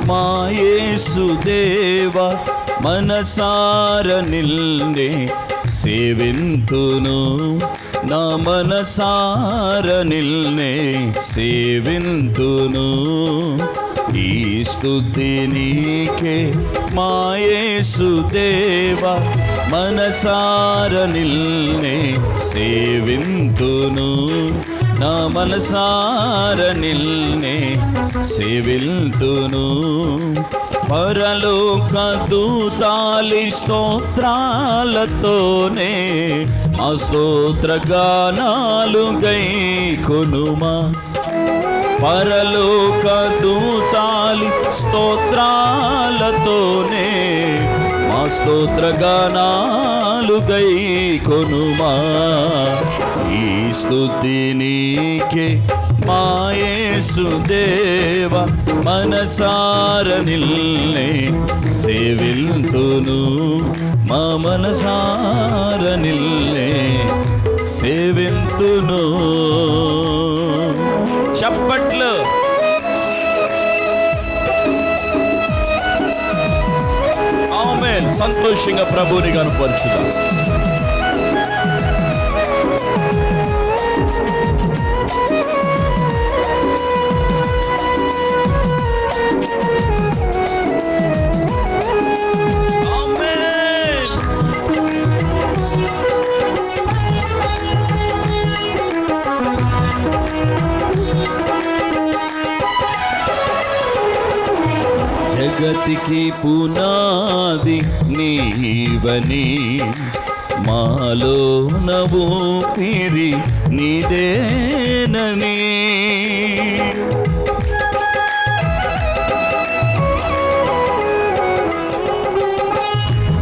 మా యేసుదేవా మనసార నిల్నే సేవింతును, నా మనసార నిల్నే సేవింతును. ఈ స్తుతి నీకే మా యేసుదేవా మనసార నిల్నే సేవింతును, నా మనసార నిల్నే సేవింతును. పరలోక దూతాలి స్తోత్రాలతోనే ఆ స్తోత్ర గానాలు గైకొనుమా. పరలోక దూతాలి స్తోత్రాలతోనే మా స్తోత్ర గానాలు గైకొనుమా. ఈ స్తుతి నీకే మా యేసుదేవా మనసార నిల్నే సేవింతును, మా మనసార నిల్నే సేవింతును. చప్పట్లు. ఆమేన్. సంతోషంగా ప్రభువుని కనపరచుదాం. జగతికి పునాది నీవని, మాలో నవూపిరి నీదేనని.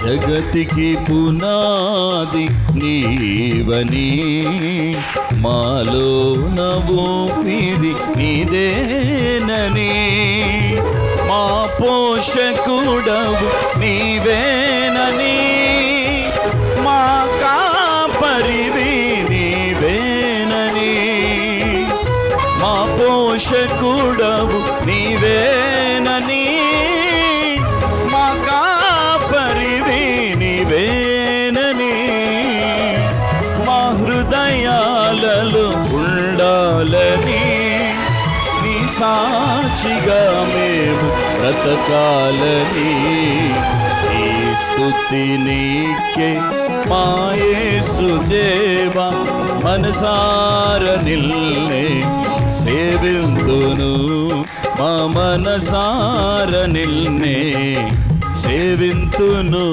జగతికి పునాది నీవని, మాలో నవూపిరి నీదేనని. మా పోషకుడవు నీవేనని, మా కాపరివి నీవేనని. మా పోషకుడవు నీవేనని, మా కాపరివి నీవేనని. మా హృదయాలలో ఉండాలని, సాక్షిగా మేము బ్రతకాలని. ఈ స్తుతి నీకే మా యేసుదేవా మనసార నిల్నే సేవింతును, మా మనసార నిల్నే సేవింతును.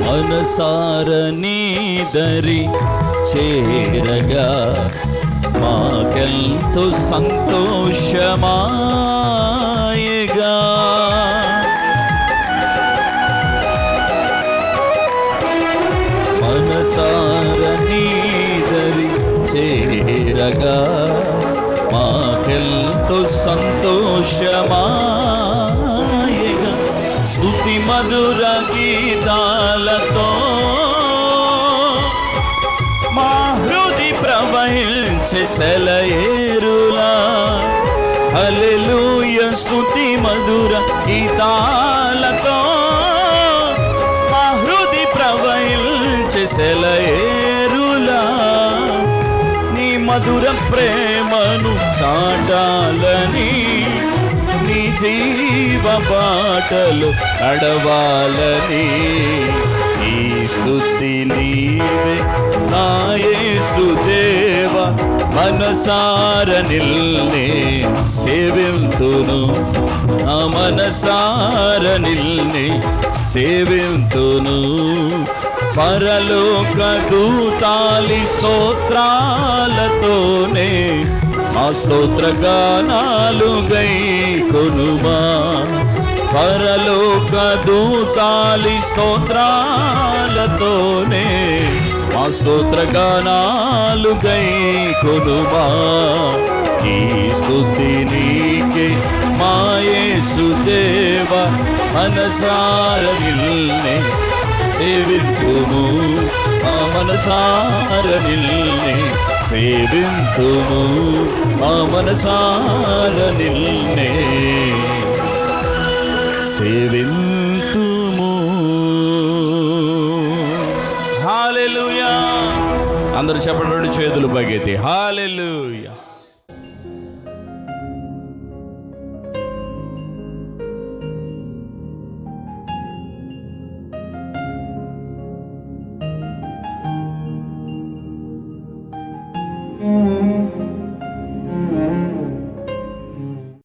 మనసార నీదరి చేరగా మాకెంతో సంతోషమాయగా. మనసార నీదరి చేరగా మాకెంతో సంతోషమాయగా. స్తుతి మధుర గీతాలతో మా హృది ప్రవహించే సెలయేరులా. హల్లెలూయా. స్తుతి మధుర గీతాలతో మా హృది ప్రవహించే సెలయేరులా. నీ మధుర ప్రేమను చాటాలని, నీ జీవ బాటలు నడవాలని. ఈ స్తుతి నీవే నా యేసుదేవా మనసార నిల్నే సేవింతును, నా మనసార నిల్నే సేవింతును. పరలోక దూతాలి స్తోత్రాలతోనే మా స్తోత్ర గానాలు గైకొనుమా. పరలోక దూతాలి స్తోత్రాలతోనే మా స్తోత్ర గానాలు గైకొనుమా. ఈ స్తుతి నీకే మా యేసుదేవ, మనసార నిన్నే సేవింతుము, మా మనసార నిన్నే సేవింతుము, మా మనసార నిన్నే సేవింతుము. హల్లెలూయా. అందరూ చెప్పండి, చేతులు పైకెత్తి హల్లెలూయా.